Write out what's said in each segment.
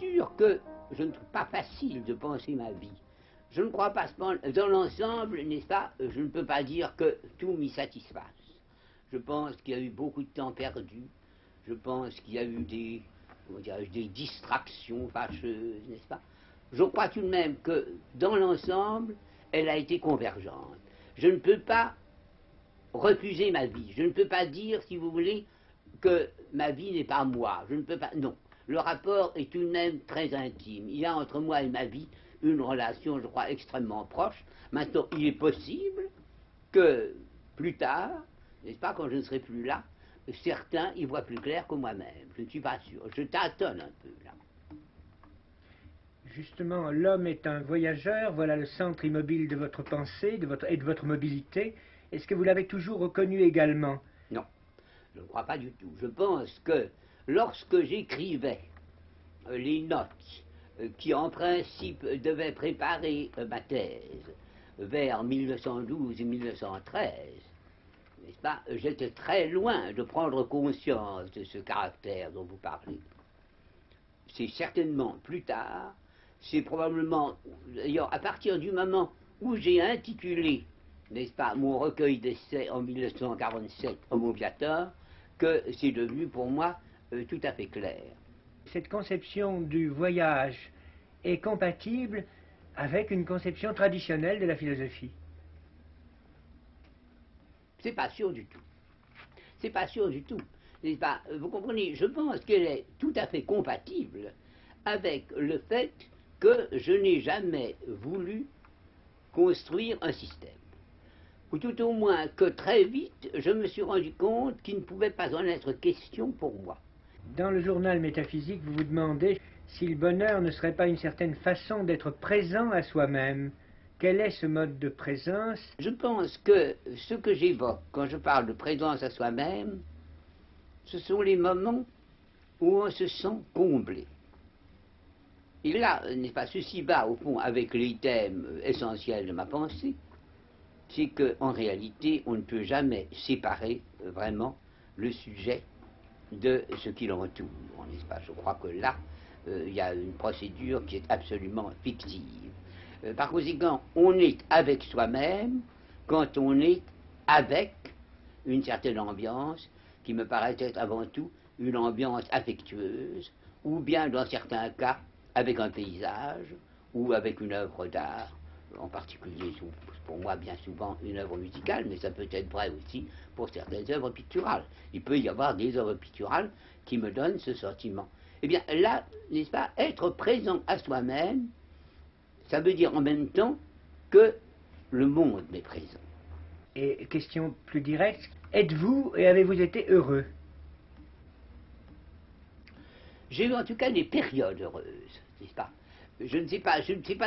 sûr que je ne trouve pas facile de penser ma vie. Je ne crois pas, dans l'ensemble, n'est-ce pas, je ne peux pas dire que tout m'y satisfasse. Je pense qu'il y a eu beaucoup de temps perdu. Je pense qu'il y a eu des distractions fâcheuses, n'est-ce pas? Je crois tout de même que, dans l'ensemble, elle a été convergente. Je ne peux pas refuser ma vie. Je ne peux pas dire, si vous voulez, que ma vie n'est pas moi. Je ne peux pas... Non. Le rapport est tout de même très intime. Il y a entre moi et ma vie une relation, je crois, extrêmement proche. Maintenant, il est possible que, plus tard, n'est-ce pas, quand je ne serai plus là, certains y voient plus clair que moi-même. Je ne suis pas sûr. Je tâtonne un peu, là. Justement, l'homme est un voyageur, voilà le centre immobile de votre pensée et de votre mobilité. Est-ce que vous l'avez toujours reconnu également? Non, je ne crois pas du tout. Je pense que lorsque j'écrivais les notes qui, en principe, devaient préparer ma thèse vers 1912 et 1913, n'est-ce pas, j'étais très loin de prendre conscience de ce caractère dont vous parlez. C'est certainement plus tard, c'est probablement, d'ailleurs, à partir du moment où j'ai intitulé, n'est-ce pas, mon recueil d'essais en 1947, Homo Viator, que c'est devenu pour moi tout à fait clair. Cette conception du voyage est compatible avec une conception traditionnelle de la philosophie? C'est pas sûr du tout. C'est pas sûr du tout. N'est-ce pas? Vous comprenez, je pense qu'elle est tout à fait compatible avec le fait que je n'ai jamais voulu construire un système. Ou tout au moins que très vite, je me suis rendu compte qu'il ne pouvait pas en être question pour moi. Dans le journal Métaphysique, vous vous demandez si le bonheur ne serait pas une certaine façon d'être présent à soi-même. Quel est ce mode de présence? Je pense que ce que j'évoque quand je parle de présence à soi-même, ce sont les moments où on se sent comblé. Et là, n'est-ce pas, ceci va au fond avec les thèmes essentiels de ma pensée, c'est qu'en réalité, on ne peut jamais séparer vraiment le sujet de ce qui l'entoure, n'est-ce pas? Je crois que là, il y a une procédure qui est absolument fictive. Par conséquent, on est avec soi-même quand on est avec une certaine ambiance qui me paraît être avant tout une ambiance affectueuse, ou bien dans certains cas avec un paysage ou avec une œuvre d'art, en particulier pour moi bien souvent une œuvre musicale, mais ça peut être vrai aussi pour certaines œuvres picturales. Il peut y avoir des œuvres picturales qui me donnent ce sentiment. Eh bien là, n'est-ce pas, être présent à soi-même, ça veut dire en même temps que le monde m'est présent. Et question plus directe, êtes-vous et avez-vous été heureux? J'ai eu en tout cas des périodes heureuses, n'est-ce pas? Je ne sais pas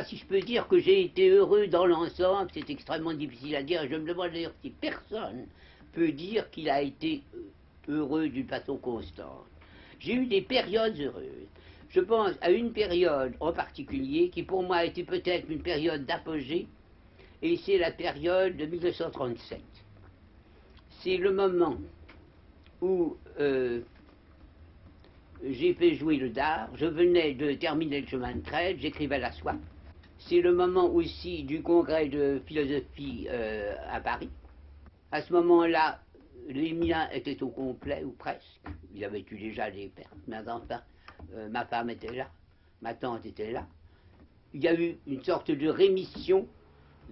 si je peux dire que j'ai été heureux dans l'ensemble, c'est extrêmement difficile à dire. Je me demande d'ailleurs si personne peut dire qu'il a été heureux d'une façon constante. J'ai eu des périodes heureuses. Je pense à une période en particulier qui pour moi a été peut-être une période d'apogée, et c'est la période de 1937. C'est le moment où j'ai fait jouer le dard, je venais de terminer le chemin de crête, j'écrivais la soie. C'est le moment aussi du congrès de philosophie à Paris. À ce moment-là, les miens étaient au complet, ou presque. Il y avait eu déjà des pertes, mais enfin, ma femme était là, ma tante était là. Il y a eu une sorte de rémission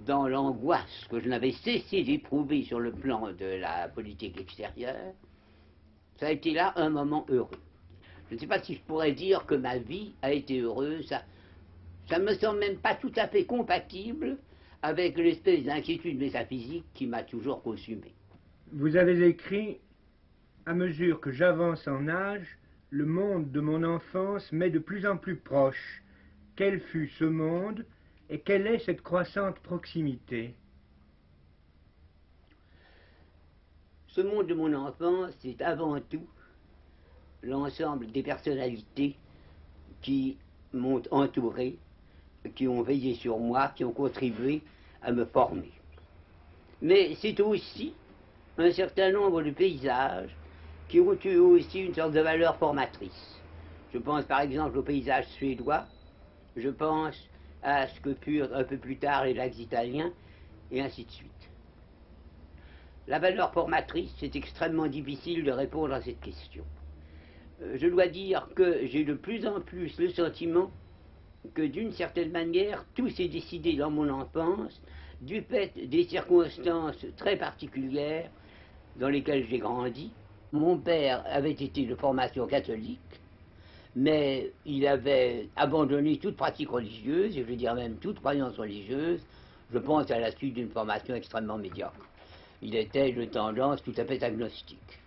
dans l'angoisse que je n'avais cessé d'éprouver sur le plan de la politique extérieure. Ça a été là un moment heureux. Je ne sais pas si je pourrais dire que ma vie a été heureuse. Ça me semble même pas tout à fait compatible avec l'espèce d'inquiétude métaphysique qui m'a toujours consumé. Vous avez écrit « À mesure que j'avance en âge, le monde de mon enfance m'est de plus en plus proche. Quel fut ce monde et quelle est cette croissante proximité ?» Ce monde de mon enfance, c'est avant tout l'ensemble des personnalités qui m'ont entouré, qui ont veillé sur moi, qui ont contribué à me former. Mais c'est aussi un certain nombre de paysages qui ont eu aussi une sorte de valeur formatrice. Je pense par exemple au paysage suédois, je pense à ce que furent un peu plus tard les lacs italiens, et ainsi de suite. La valeur formatrice, c'est extrêmement difficile de répondre à cette question. Je dois dire que j'ai de plus en plus le sentiment que d'une certaine manière, tout s'est décidé dans mon enfance du fait des circonstances très particulières dans lesquelles j'ai grandi. Mon père avait été de formation catholique, mais il avait abandonné toute pratique religieuse, et je veux dire même toute croyance religieuse, je pense à la suite d'une formation extrêmement médiocre. Il était de tendance tout à fait agnostique.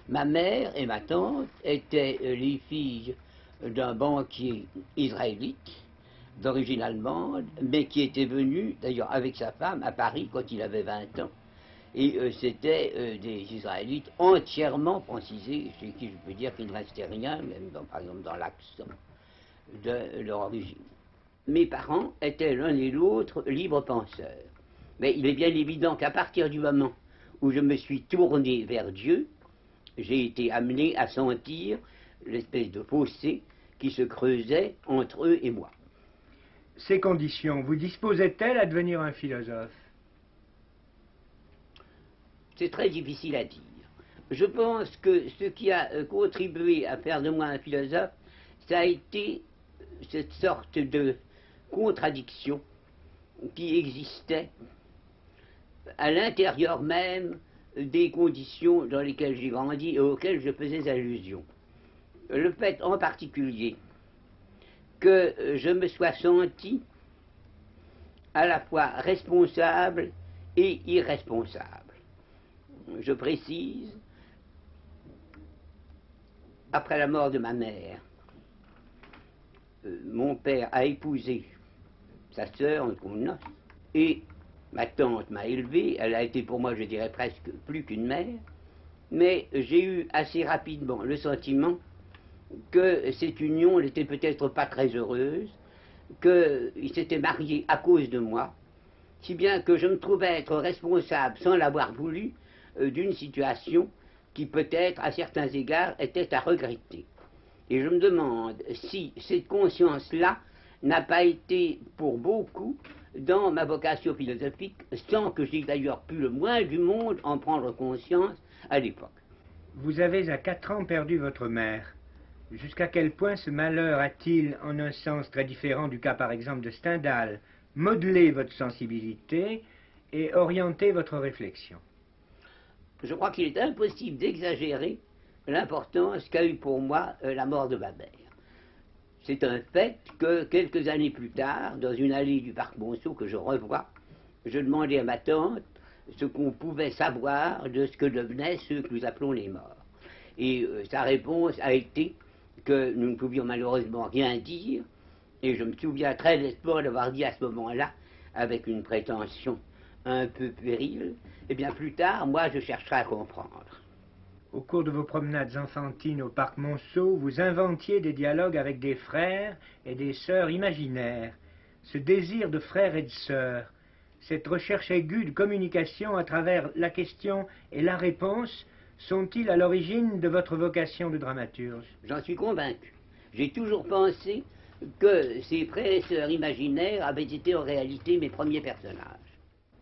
Ma mère et ma tante étaient les filles d'un banquier israélite d'origine allemande, mais qui était venu d'ailleurs avec sa femme à Paris quand il avait 20 ans. Et c'était des Israélites entièrement francisés, chez qui je peux dire qu'il ne restait rien, même par exemple dans l'accent de leur origine. Mes parents étaient l'un et l'autre libres penseurs. Mais il est bien évident qu'à partir du moment où je me suis tourné vers Dieu, j'ai été amené à sentir l'espèce de fossé qui se creusait entre eux et moi. Ces conditions vous disposaient-elles à devenir un philosophe? C'est très difficile à dire. Je pense que ce qui a contribué à faire de moi un philosophe, ça a été cette sorte de contradiction qui existait à l'intérieur même des conditions dans lesquelles j'ai grandi et auxquelles je faisais allusion. Le fait en particulier que je me sois senti à la fois responsable et irresponsable. Je précise, après la mort de ma mère, mon père a épousé sa sœur en secondes noces, et ma tante m'a élevé, elle a été pour moi, je dirais, presque plus qu'une mère, mais j'ai eu assez rapidement le sentiment que cette union n'était peut-être pas très heureuse, qu'il s'était marié à cause de moi, si bien que je me trouvais être responsable, sans l'avoir voulu, d'une situation qui peut-être, à certains égards, était à regretter. Et je me demande si cette conscience-là n'a pas été, pour beaucoup, dans ma vocation philosophique, sans que j'aie d'ailleurs pu le moins du monde en prendre conscience à l'époque. Vous avez à 4 ans perdu votre mère. Jusqu'à quel point ce malheur a-t-il, en un sens très différent du cas par exemple de Stendhal, modelé votre sensibilité et orienté votre réflexion? Je crois qu'il est impossible d'exagérer l'importance qu'a eu pour moi la mort de ma mère. C'est un fait que quelques années plus tard, dans une allée du parc Monceau que je revois, je demandais à ma tante ce qu'on pouvait savoir de ce que devenaient ceux que nous appelons les morts. Et sa réponse a été que nous ne pouvions malheureusement rien dire, et je me souviens très nettement d'avoir dit à ce moment-là, avec une prétention un peu puérile, et bien plus tard, moi je chercherai à comprendre. Au cours de vos promenades enfantines au parc Monceau, vous inventiez des dialogues avec des frères et des sœurs imaginaires. Ce désir de frères et de sœurs, cette recherche aiguë de communication à travers la question et la réponse, sont-ils à l'origine de votre vocation de dramaturge? J'en suis convaincu. J'ai toujours pensé que ces frères et sœurs imaginaires avaient été en réalité mes premiers personnages.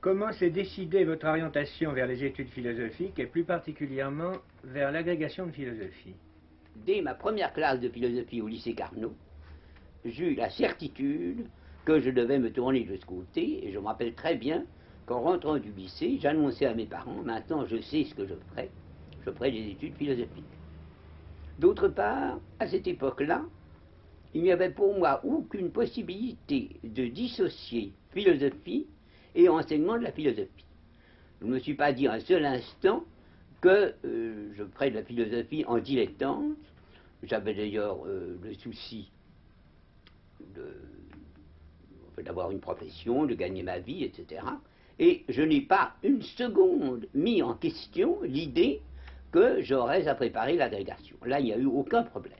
Comment s'est décidée votre orientation vers les études philosophiques et plus particulièrement vers l'agrégation de philosophie? Dès ma première classe de philosophie au lycée Carnot, j'eus la certitude que je devais me tourner de ce côté, et je me rappelle très bien qu'en rentrant du lycée, j'annonçais à mes parents, maintenant je sais ce que je ferai des études philosophiques. D'autre part, à cette époque-là, il n'y avait pour moi aucune possibilité de dissocier philosophie et enseignement de la philosophie. Je ne me suis pas dit un seul instant que je ferais de la philosophie en dilettante. J'avais d'ailleurs le souci d'avoir une profession, de gagner ma vie, etc. Et je n'ai pas une seconde mis en question l'idée que j'aurais à préparer l'agrégation. Là, il n'y a eu aucun problème.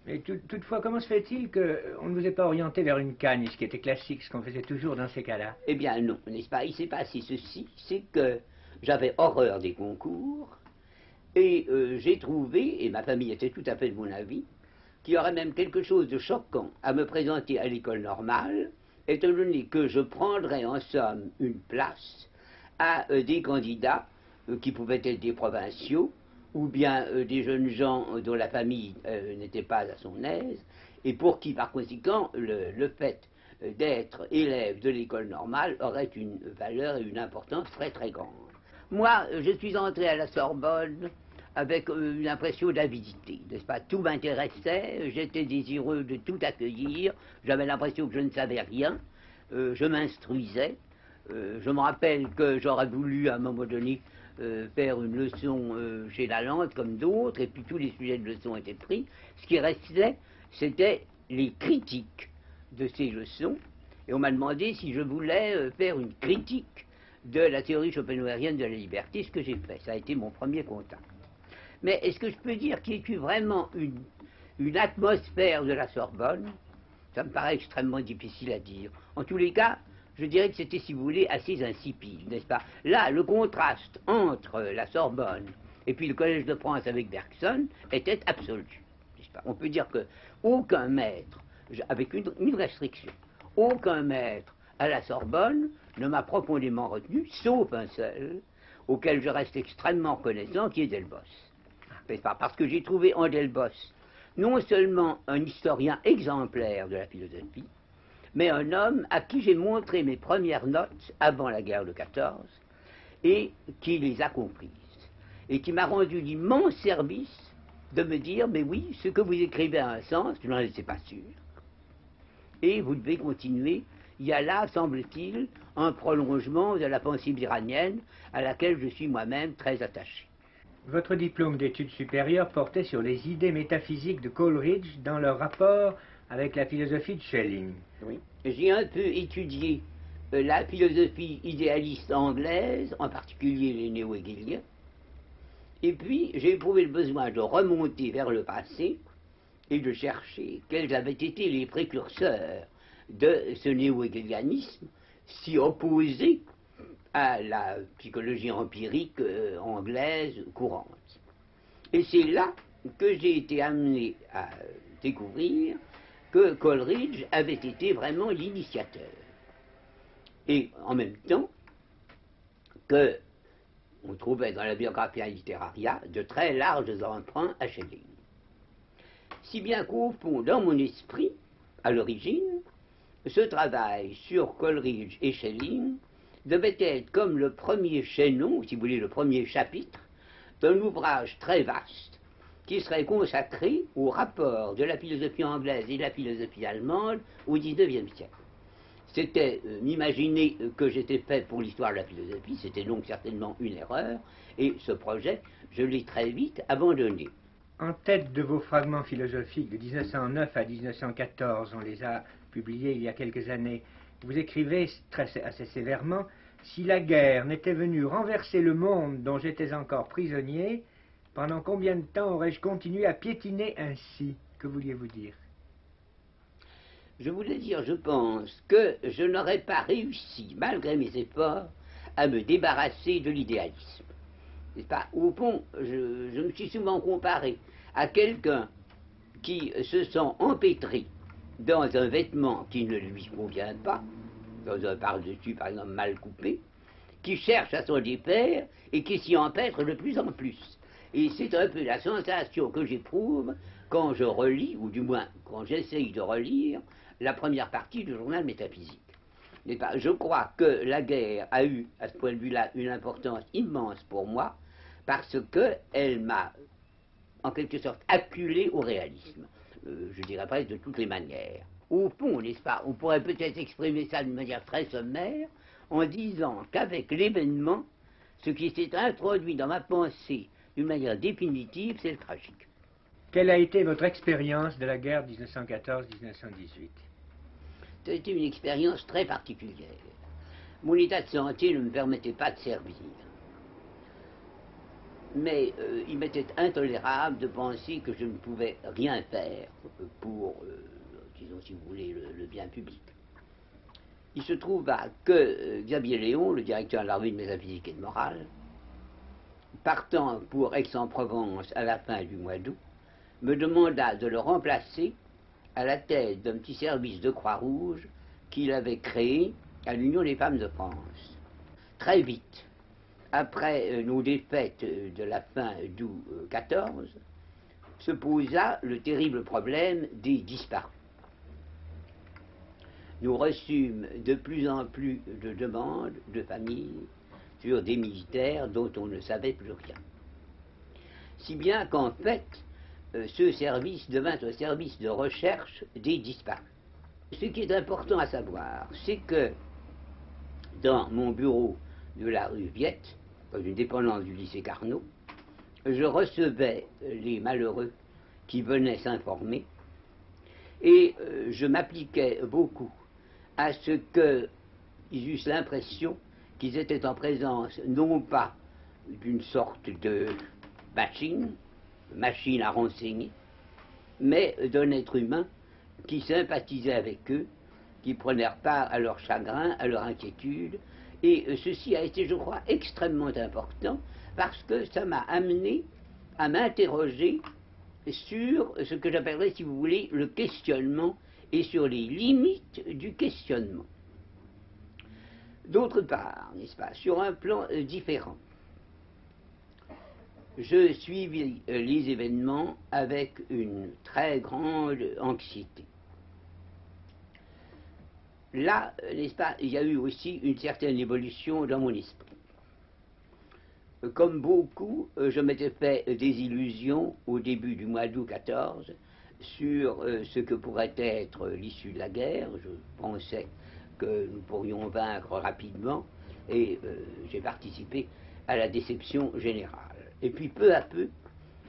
Mais toutefois, comment se fait-il qu'on ne vous ait pas orienté vers une cagne, ce qui était classique, ce qu'on faisait toujours dans ces cas-là? Eh bien non, n'est-ce pas? Il s'est passé ceci, c'est que j'avais horreur des concours, Et j'ai trouvé, et ma famille était tout à fait de mon avis, qu'il y aurait même quelque chose de choquant à me présenter à l'école normale, étant donné que je prendrais en somme une place à des candidats qui pouvaient être des provinciaux, ou bien des jeunes gens dont la famille n'était pas à son aise, et pour qui, par conséquent, le fait d'être élève de l'école normale aurait une valeur et une importance très très grande. Moi, je suis entré à la Sorbonne avec une impression d'avidité, n'est-ce pas? Tout m'intéressait, j'étais désireux de tout accueillir, j'avais l'impression que je ne savais rien, je m'instruisais. Je me rappelle que j'aurais voulu à un moment donné faire une leçon chez Lalande comme d'autres, et puis tous les sujets de leçon étaient pris. Ce qui restait, c'était les critiques de ces leçons, et on m'a demandé si je voulais faire une critique de la théorie schopenhauerienne de la liberté, ce que j'ai fait. Ça a été mon premier contact. Mais est-ce que je peux dire qu'il y ait eu vraiment une atmosphère de la Sorbonne? Ça me paraît extrêmement difficile à dire. En tous les cas, je dirais que c'était, si vous voulez, assez insipide, n'est-ce pas? Là, le contraste entre la Sorbonne et puis le Collège de France avec Bergson était absolu, n'est-ce pas? On peut dire qu'aucun maître, avec une restriction, aucun maître à la Sorbonne ne m'a profondément retenu, sauf un seul, auquel je reste extrêmement reconnaissant, qui est Delbos. N'est-ce pas? Parce que j'ai trouvé en Delbos non seulement un historien exemplaire de la philosophie, mais un homme à qui j'ai montré mes premières notes avant la guerre de 14 et qui les a comprises et qui m'a rendu l'immense service de me dire mais oui, ce que vous écrivez a un sens, je n'en étais pas sûr, et vous devez continuer. Il y a là, semble-t-il, un prolongement de la pensée iranienne à laquelle je suis moi-même très attaché. Votre diplôme d'études supérieures portait sur les idées métaphysiques de Coleridge dans leur rapport avec la philosophie de Schelling. Oui. J'ai un peu étudié la philosophie idéaliste anglaise, en particulier les néo-hegeliens, et puis j'ai éprouvé le besoin de remonter vers le passé et de chercher quels avaient été les précurseurs de ce néo-hegelianisme si opposé à la psychologie empirique anglaise courante. Et c'est là que j'ai été amené à découvrir que Coleridge avait été vraiment l'initiateur. Et en même temps que on trouvait dans la biographie littéraria de très larges emprunts à Schelling. Si bien qu'au fond, dans mon esprit, à l'origine, ce travail sur Coleridge et Schelling devait être comme le premier chaînon, si vous voulez, le premier chapitre, d'un ouvrage très vaste qui serait consacré au rapport de la philosophie anglaise et de la philosophie allemande au XIXe siècle. C'était m'imaginer que j'étais fait pour l'histoire de la philosophie, c'était donc certainement une erreur, et ce projet, je l'ai très vite abandonné. En tête de vos fragments philosophiques de 1909 à 1914, on les a publiés il y a quelques années, vous écrivez assez sévèrement « Si la guerre n'était venue renverser le monde dont j'étais encore prisonnier, pendant combien de temps aurais-je continué à piétiner ainsi ?» Que vouliez-vous dire? Je voulais dire, je pense, que je n'aurais pas réussi, malgré mes efforts, à me débarrasser de l'idéalisme. N'est-ce pas? Au fond, je me suis souvent comparé à quelqu'un qui se sent empêtré dans un vêtement qui ne lui convient pas, dans un par-dessus par exemple mal coupé, qui cherche à s'en défaire et qui s'y empêtre de plus en plus. Et c'est un peu la sensation que j'éprouve quand je relis, ou du moins quand j'essaye de relire, la première partie du journal métaphysique. Je crois que la guerre a eu, à ce point de vue-là, une importance immense pour moi, parce qu'elle m'a, en quelque sorte, acculé au réalisme, je dirais presque de toutes les manières. Au fond, n'est-ce pas, on pourrait peut-être exprimer ça d'une manière très sommaire, en disant qu'avec l'événement, ce qui s'est introduit dans ma pensée d'une manière définitive, c'est le tragique. Quelle a été votre expérience de la guerre 1914-1918? Ça a été une expérience très particulière. Mon état de santé ne me permettait pas de servir. Mais il m'était intolérable de penser que je ne pouvais rien faire pour, disons si vous voulez, le bien public. Il se trouva que Xavier Léon, le directeur de la revue de métaphysique et de morale, partant pour Aix-en-Provence à la fin du mois d'août, me demanda de le remplacer à la tête d'un petit service de Croix-Rouge qu'il avait créé à l'Union des femmes de France. Très vite, après nos défaites de la fin d'août 14, se posa le terrible problème des disparus. Nous reçûmes de plus en plus de demandes de familles sur des militaires dont on ne savait plus rien. Si bien qu'en fait, ce service devint un service de recherche des disparus. Ce qui est important à savoir, c'est que dans mon bureau de la rue Viette, dans une dépendance du lycée Carnot, je recevais les malheureux qui venaient s'informer et je m'appliquais beaucoup à ce qu'ils eussent l'impression qu'ils étaient en présence non pas d'une sorte de machine à renseigner, mais d'un être humain qui sympathisait avec eux, qui prenait part à leur chagrin, à leur inquiétude, et ceci a été, je crois, extrêmement important, parce que ça m'a amené à m'interroger sur ce que j'appellerais, si vous voulez, le questionnement, et sur les limites du questionnement. D'autre part, n'est-ce pas, sur un plan différent, je suivis les événements avec une très grande anxiété. Là, n'est-ce pas, il y a eu aussi une certaine évolution dans mon esprit. Comme beaucoup, je m'étais fait des illusions au début du mois d'août 14 sur ce que pourrait être l'issue de la guerre. Je pensais que nous pourrions vaincre rapidement et j'ai participé à la déception générale. Et puis peu à peu,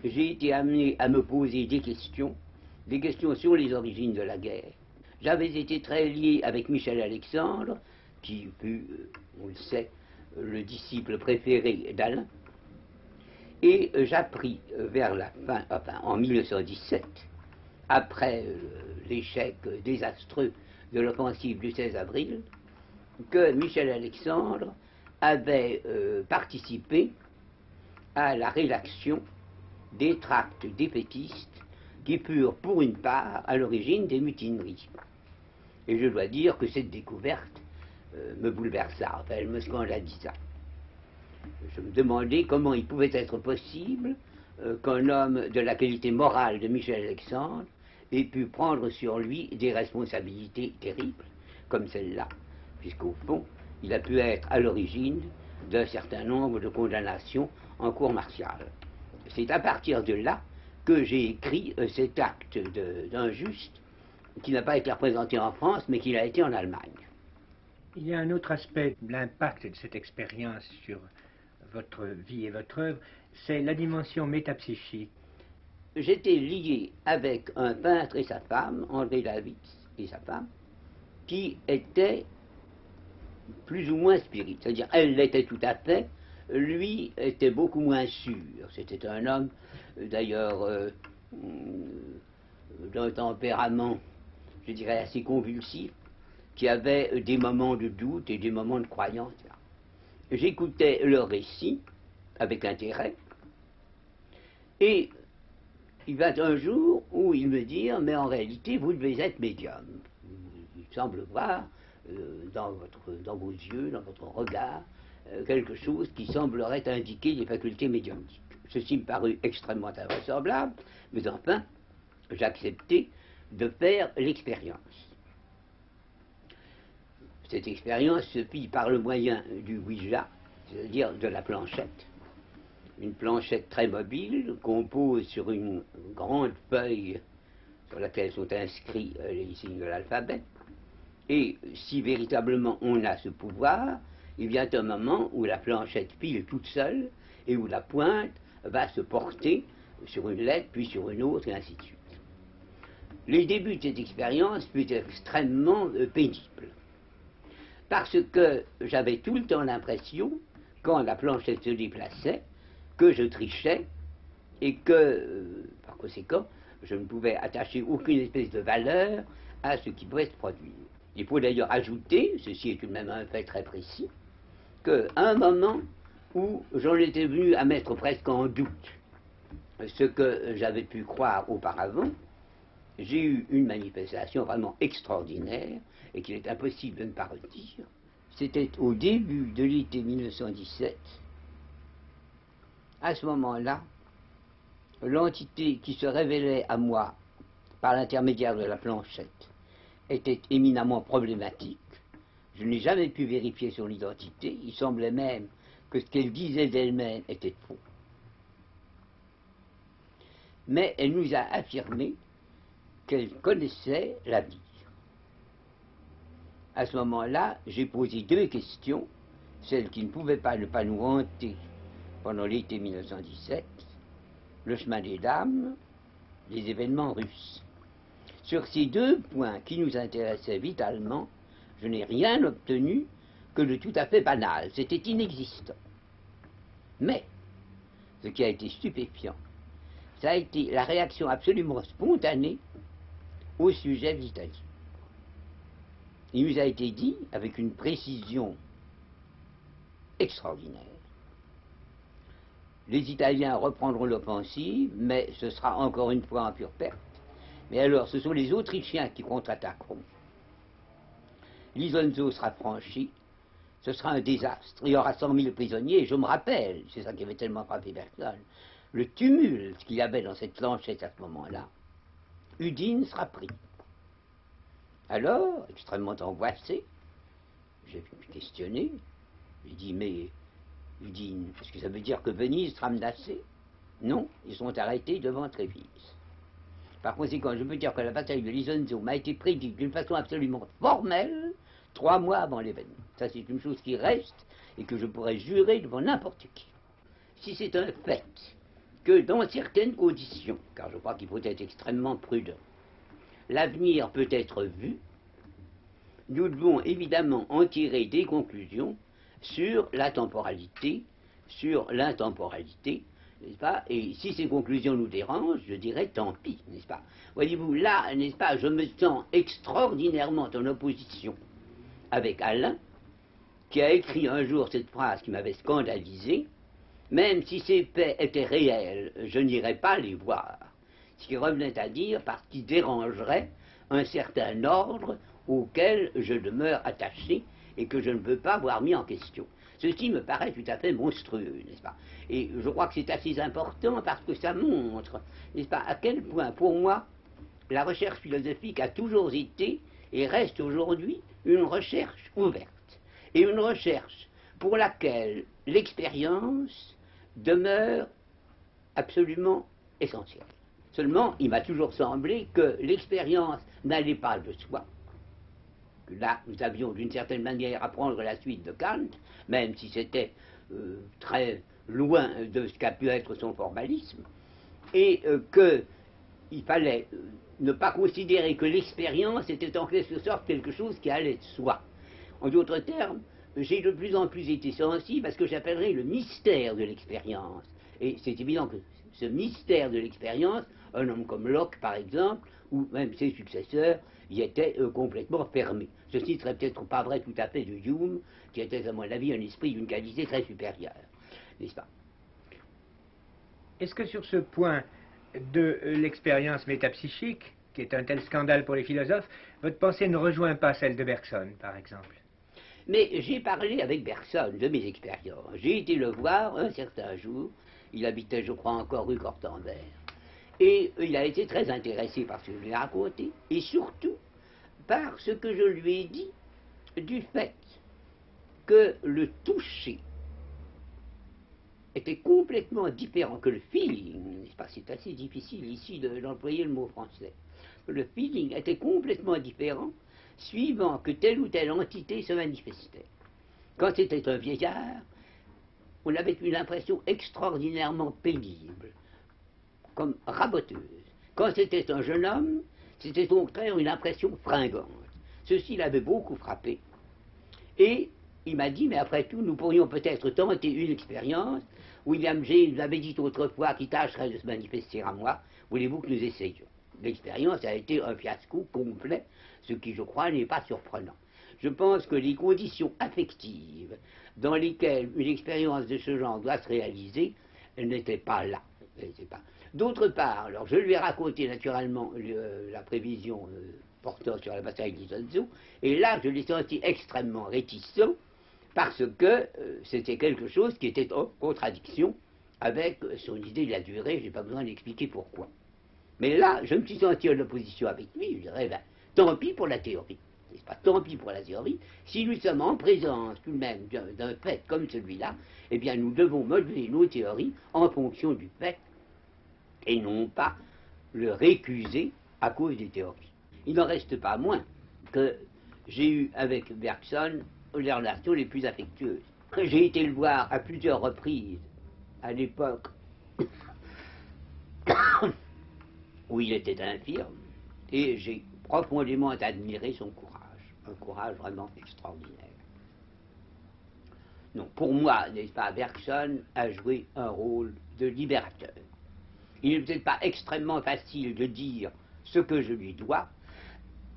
j'ai été amené à me poser des questions sur les origines de la guerre. J'avais été très lié avec Michel Alexandre, qui fut, on le sait, le disciple préféré d'Alain, et j'appris vers la fin, enfin en 1917, après l'échec désastreux de l'offensive du 16 avril, que Michel Alexandre avait participé à la rédaction des tracts défaitistes qui furent pour une part à l'origine des mutineries. Et je dois dire que cette découverte me bouleversa, enfin elle me scandalisa. Je me demandais comment il pouvait être possible qu'un homme de la qualité morale de Michel Alexandre ait pu prendre sur lui des responsabilités terribles, comme celle-là, puisqu'au fond, il a pu être à l'origine d'un certain nombre de condamnations en cour martiale. C'est à partir de là que j'ai écrit cet acte d'injuste qui n'a pas été représenté en France, mais qui l'a été en Allemagne. Il y a un autre aspect de l'impact de cette expérience sur votre vie et votre œuvre, c'est la dimension métapsychique. J'étais lié avec un peintre et sa femme, André David et sa femme, qui étaient plus ou moins spirites. C'est-à-dire, elle l'était tout à fait, lui était beaucoup moins sûr. C'était un homme, d'ailleurs, d'un tempérament, je dirais, assez convulsif, qui avait des moments de doute et des moments de croyance. J'écoutais leur récit avec intérêt, et il vint un jour où ils me dirent, mais en réalité, vous devez être médium. Il semble voir dans vos yeux, dans votre regard, quelque chose qui semblerait indiquer les facultés médiumniques. Ceci me parut extrêmement invraisemblable, mais enfin, j'acceptai de faire l'expérience. Cette expérience se fit par le moyen du Ouija, c'est-à-dire de la planchette. Une planchette très mobile qu'on pose sur une grande feuille sur laquelle sont inscrits les signes de l'alphabet. Et si véritablement on a ce pouvoir, il vient un moment où la planchette file toute seule et où la pointe va se porter sur une lettre, puis sur une autre, et ainsi de suite. Les débuts de cette expérience furent extrêmement pénibles, parce que j'avais tout le temps l'impression, quand la planchette se déplaçait, que je trichais et que, par conséquent, je ne pouvais attacher aucune espèce de valeur à ce qui pouvait se produire. Il faut d'ailleurs ajouter, ceci est tout de même un fait très précis, qu'à un moment, où j'en étais venu à mettre presque en doute ce que j'avais pu croire auparavant. J'ai eu une manifestation vraiment extraordinaire et qu'il est impossible de ne pas redire. C'était au début de l'été 1917. À ce moment-là, l'entité qui se révélait à moi par l'intermédiaire de la planchette était éminemment problématique. Je n'ai jamais pu vérifier son identité. Il semblait même que ce qu'elle disait d'elle-même était faux. Mais elle nous a affirmé qu'elle connaissait l'avenir. À ce moment-là, j'ai posé deux questions, celles qui ne pouvaient pas ne pas nous hanter pendant l'été 1917, le chemin des dames, les événements russes. Sur ces deux points qui nous intéressaient vitalement, je n'ai rien obtenu que de tout à fait banal, c'était inexistant. Mais, ce qui a été stupéfiant, ça a été la réaction absolument spontanée au sujet de l'Italie. Il nous a été dit, avec une précision extraordinaire, les Italiens reprendront l'offensive, mais ce sera encore une fois en pure perte. Mais alors, ce sont les Autrichiens qui contre-attaqueront. L'Isonzo sera franchi, ce sera un désastre. Il y aura 100 000 prisonniers, et je me rappelle, c'est ça qui avait tellement frappé personne, le tumulte qu'il y avait dans cette planchette à ce moment-là. Udine sera pris. Alors, extrêmement angoissé, j'ai questionné, j'ai dit, mais Udine, est-ce que ça veut dire que Venise sera menacée? Non, ils sont arrêtés devant Trévise. Par conséquent, je peux dire que la bataille de l'Isonzo m'a été prédite d'une façon absolument formelle 3 mois avant l'événement. Ça, c'est une chose qui reste et que je pourrais jurer devant n'importe qui. Si c'est un fait que dans certaines conditions, car je crois qu'il faut être extrêmement prudent, l'avenir peut être vu, nous devons évidemment en tirer des conclusions sur la temporalité, sur l'intemporalité, n'est-ce pas? Et si ces conclusions nous dérangent, je dirais tant pis, n'est-ce pas? Voyez-vous, là, n'est-ce pas, je me sens extraordinairement en opposition avec Alain, qui a écrit un jour cette phrase qui m'avait scandalisé, même si ces faits étaient réels, je n'irais pas les voir. Ce qui revenait à dire parce qu'ils dérangeraient un certain ordre auquel je demeure attaché et que je ne veux pas voir mis en question. Ceci me paraît tout à fait monstrueux, n'est-ce pas? Et je crois que c'est assez important parce que ça montre, n'est-ce pas, à quel point, pour moi, la recherche philosophique a toujours été et reste aujourd'hui une recherche ouverte. Et une recherche pour laquelle l'expérience demeure absolument essentielle. Seulement, il m'a toujours semblé que l'expérience n'allait pas de soi. Là, nous avions d'une certaine manière à prendre la suite de Kant, même si c'était très loin de ce qu'a pu être son formalisme, et qu'il fallait ne pas considérer que l'expérience était en quelque sorte quelque chose qui allait de soi. En d'autres termes, j'ai de plus en plus été sensible à ce que j'appellerais le mystère de l'expérience. Et c'est évident que ce mystère de l'expérience, un homme comme Locke par exemple, ou même ses successeurs, y étaient complètement fermés. Ceci ne serait peut-être pas vrai tout à fait de Hume, qui était à mon avis un esprit d'une qualité très supérieure, n'est-ce pas? Est-ce que sur ce point de l'expérience métapsychique, qui est un tel scandale pour les philosophes, votre pensée ne rejoint pas celle de Bergson, par exemple? Mais j'ai parlé avec Bergson de mes expériences. J'ai été le voir un certain jour, il habitait je crois encore rue Cortambert, et il a été très intéressé par ce que je lui ai raconté, et surtout par ce que je lui ai dit du fait que le toucher était complètement différent que le feeling, n'est-ce pas? C'est assez difficile ici d'employer le mot français. Le feeling était complètement différent suivant que telle ou telle entité se manifestait. Quand c'était un vieillard, on avait une impression extraordinairement pénible, comme raboteuse. Quand c'était un jeune homme, c'était au contraire une impression fringante. Ceci l'avait beaucoup frappé. Et il m'a dit, mais après tout, nous pourrions peut-être tenter une expérience. William James avait dit autrefois qu'il tâcherait de se manifester à moi. Voulez-vous que nous essayions? L'expérience a été un fiasco complet, ce qui, je crois, n'est pas surprenant. Je pense que les conditions affectives dans lesquels une expérience de ce genre doit se réaliser, elle n'était pas là. D'autre part, alors je lui ai raconté naturellement la prévision portant sur la bataille d'Isonzo, et là je l'ai senti extrêmement réticent, parce que c'était quelque chose qui était en contradiction avec son idée de la durée, je n'ai pas besoin d'expliquer pourquoi. Mais là, je me suis senti en opposition avec lui, je dirais, ben, tant pis pour la théorie, n'est-ce pas, tant pis pour la théorie, si nous sommes en présence tout de même d'un fait comme celui-là, eh bien nous devons modeler nos théories en fonction du fait, et non pas le récuser à cause des théories. Il n'en reste pas moins que j'ai eu avec Bergson les relations les plus affectueuses. J'ai été le voir à plusieurs reprises à l'époque où il était infirme, et j'ai profondément admiré son courage, un courage vraiment extraordinaire. Donc pour moi, n'est-ce pas, Bergson a joué un rôle de libérateur. Il n'est peut-être pas extrêmement facile de dire ce que je lui dois,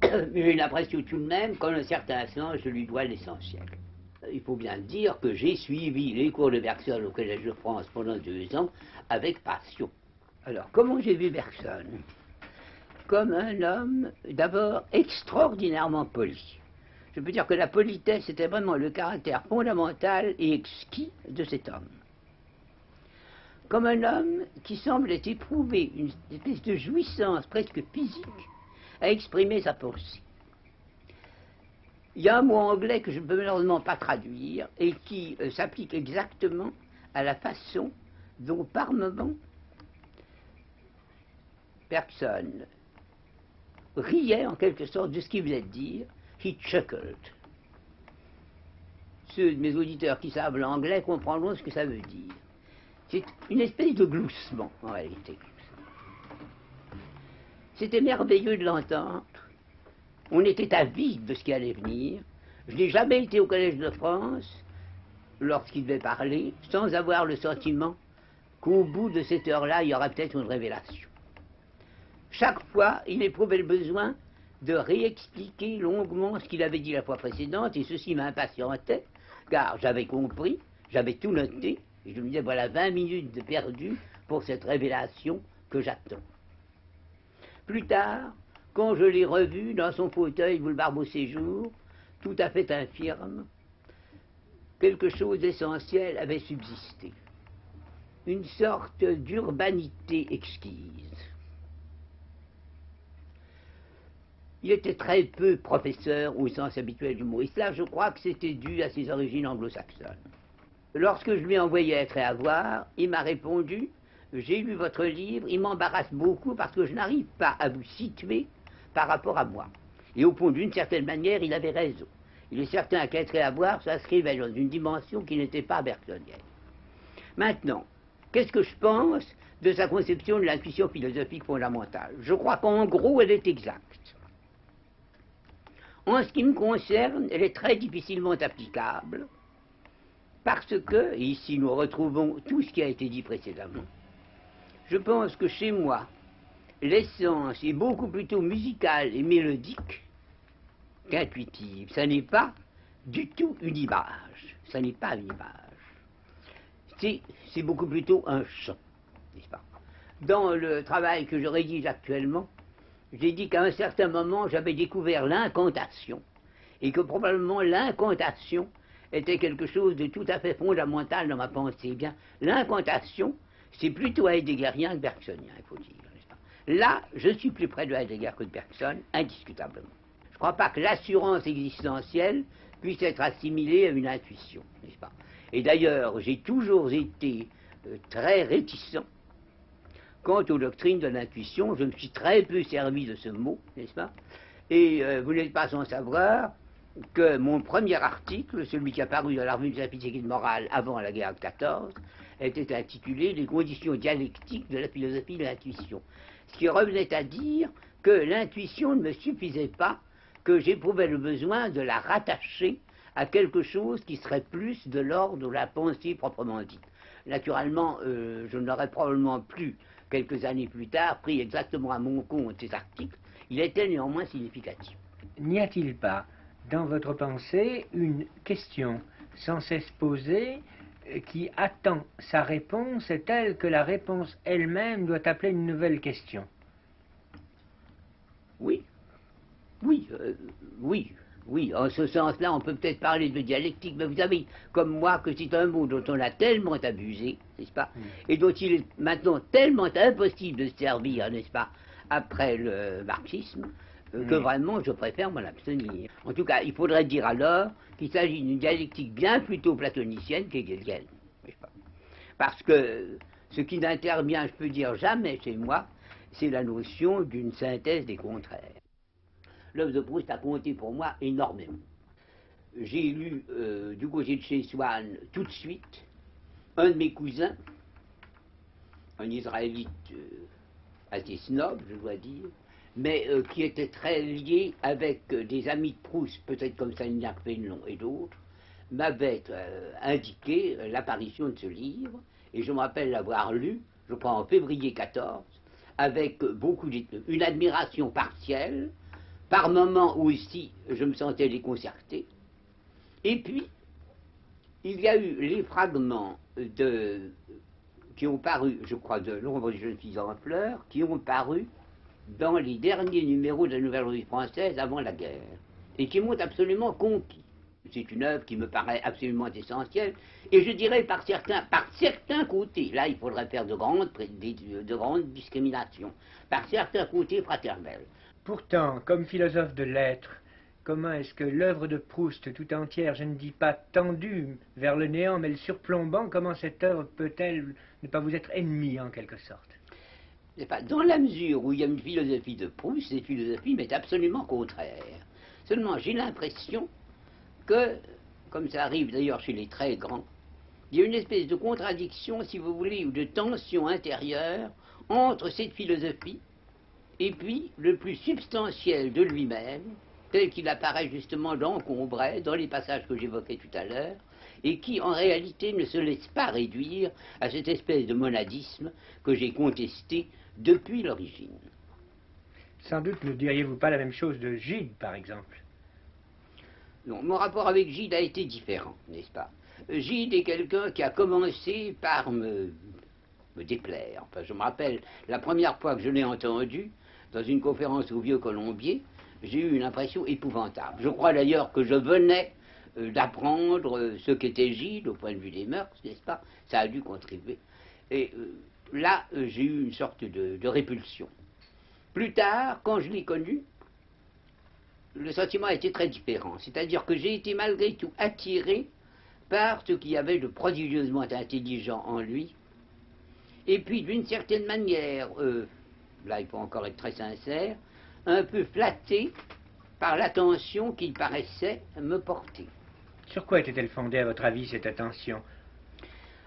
mais j'ai l'impression tout de même qu'en un certain sens, je lui dois l'essentiel. Il faut bien dire que j'ai suivi les cours de Bergson au Collège de France pendant 2 ans avec passion. Alors, comment j'ai vu Bergson? Comme un homme, d'abord, extraordinairement poli. Je peux dire que la politesse était vraiment le caractère fondamental et exquis de cet homme. Comme un homme qui semblait éprouver une espèce de jouissance presque physique à exprimer sa pensée. Il y a un mot anglais que je ne peux malheureusement pas traduire et qui s'applique exactement à la façon dont par moment Bergson riait en quelque sorte de ce qu'il voulait dire. He chuckled. Ceux de mes auditeurs qui savent l'anglais comprendront ce que ça veut dire. C'est une espèce de gloussement en réalité. C'était merveilleux de l'entendre. On était avide de ce qui allait venir. Je n'ai jamais été au Collège de France, lorsqu'il devait parler, sans avoir le sentiment qu'au bout de cette heure-là, il y aura peut-être une révélation. Chaque fois, il éprouvait le besoin de réexpliquer longuement ce qu'il avait dit la fois précédente, et ceci m'impatientait, car j'avais compris, j'avais tout noté, et je me disais, voilà 20 minutes de perdu pour cette révélation que j'attends. Plus tard, quand je l'ai revu dans son fauteuil boulevard Beauséjour, tout à fait infirme, quelque chose d'essentiel avait subsisté. Une sorte d'urbanité exquise. Il était très peu professeur au sens habituel du mot, et cela, je crois que c'était dû à ses origines anglo-saxonnes. Lorsque je lui ai envoyé être et avoir, il m'a répondu: j'ai lu votre livre, il m'embarrasse beaucoup parce que je n'arrive pas à vous situer par rapport à moi. Et au fond, d'une certaine manière, il avait raison. Il est certain qu'être et avoir s'inscrivait dans une dimension qui n'était pas bergsonienne. Maintenant, qu'est-ce que je pense de sa conception de l'intuition philosophique fondamentale? Je crois qu'en gros, elle est exacte. En ce qui me concerne, elle est très difficilement applicable, parce que, et ici nous retrouvons tout ce qui a été dit précédemment, je pense que chez moi, l'essence est beaucoup plutôt musicale et mélodique qu'intuitive. Ça n'est pas du tout une image. Ça n'est pas une image. C'est beaucoup plutôt un chant, n'est-ce pas? Dans le travail que je rédige actuellement, j'ai dit qu'à un certain moment, j'avais découvert l'incantation, et que probablement l'incantation était quelque chose de tout à fait fondamental dans ma pensée. Eh bien, l'incantation, c'est plutôt heideggerien que bergsonien, il faut dire, n'est-ce pas? Là, je suis plus près de Heidegger que de Bergson, indiscutablement. Je ne crois pas que l'assurance existentielle puisse être assimilée à une intuition, n'est-ce pas? Et d'ailleurs, j'ai toujours été très réticent quant aux doctrines de l'intuition. Je me suis très peu servi de ce mot, n'est-ce pas? Et vous n'êtes pas sans savoir que mon premier article, celui qui a paru dans la revue de la physique morale avant la guerre de 14, était intitulé « Les conditions dialectiques de la philosophie de l'intuition », ce qui revenait à dire que l'intuition ne me suffisait pas, que j'éprouvais le besoin de la rattacher à quelque chose qui serait plus de l'ordre de la pensée proprement dite. Naturellement, je n'aurais probablement plus, quelques années plus tard, pris exactement à mon compte ces articles. Il était néanmoins significatif. N'y a-t-il pas dans votre pensée une question sans cesse posée, qui attend sa réponse, est telle que la réponse elle-même doit appeler une nouvelle question. Oui, oui, oui, en ce sens-là, on peut peut-être parler de dialectique, mais vous savez, comme moi, que c'est un mot dont on a tellement abusé, n'est-ce pas, et dont il est maintenant tellement impossible de se servir, n'est-ce pas, après le marxisme, que vraiment je préfère m'en abstenir. En tout cas, il faudrait dire alors qu'il s'agit d'une dialectique bien plutôt platonicienne qu'hegelienne, n'est-ce pas. Parce que ce qui n'intervient, je peux dire, jamais chez moi, c'est la notion d'une synthèse des contraires. L'œuvre de Proust a compté pour moi énormément. J'ai lu du côté de chez Swann tout de suite un de mes cousins, un Israélite assez snob, je dois dire, mais qui était très lié avec des amis de Proust, peut-être comme Salignac, Fénelon et d'autres, m'avait indiqué l'apparition de ce livre, et je me rappelle l'avoir lu, je crois en février 14, avec une admiration partielle, par moments aussi je me sentais déconcerté, et puis il y a eu les fragments qui ont paru, je crois, de L'ombre des jeunes filles en fleurs, qui ont paru dans les derniers numéros de la Nouvelle Revue Française avant la guerre, et qui m'ont absolument conquis. C'est une œuvre qui me paraît absolument essentielle, et je dirais par certains côtés, là il faudrait faire de grandes discriminations, par certains côtés fraternels. Pourtant, comme philosophe de lettres, comment est-ce que l'œuvre de Proust tout entière, je ne dis pas tendue vers le néant, mais le surplombant, comment cette œuvre peut-elle ne pas vous être ennemie en quelque sorte? Dans la mesure où il y a une philosophie de Proust, cette philosophie m'est absolument contraire. Seulement j'ai l'impression que, comme ça arrive d'ailleurs chez les très grands, il y a une espèce de contradiction, si vous voulez, ou de tension intérieure entre cette philosophie et puis le plus substantiel de lui-même, tel qu'il apparaît justement dans Combray, dans les passages que j'évoquais tout à l'heure, et qui en réalité ne se laisse pas réduire à cette espèce de monadisme que j'ai contesté depuis l'origine. Sans doute ne diriez-vous pas la même chose de Gide, par exemple? Non, mon rapport avec Gide a été différent, n'est-ce pas? Gide est quelqu'un qui a commencé par me déplaire. Enfin, je me rappelle, la première fois que je l'ai entendu, dans une conférence au Vieux-Colombier, j'ai eu une impression épouvantable. Je crois d'ailleurs que je venais d'apprendre ce qu'était Gide au point de vue des mœurs, n'est-ce pas? Ça a dû contribuer. Et là, j'ai eu une sorte de répulsion. Plus tard, quand je l'ai connu, le sentiment a été très différent. C'est-à-dire que j'ai été malgré tout attiré par ce qu'il y avait de prodigieusement intelligent en lui. Et puis, d'une certaine manière, là il faut encore être très sincère, un peu flatté par l'attention qu'il paraissait me porter. Sur quoi était-elle fondée, à votre avis, cette attention?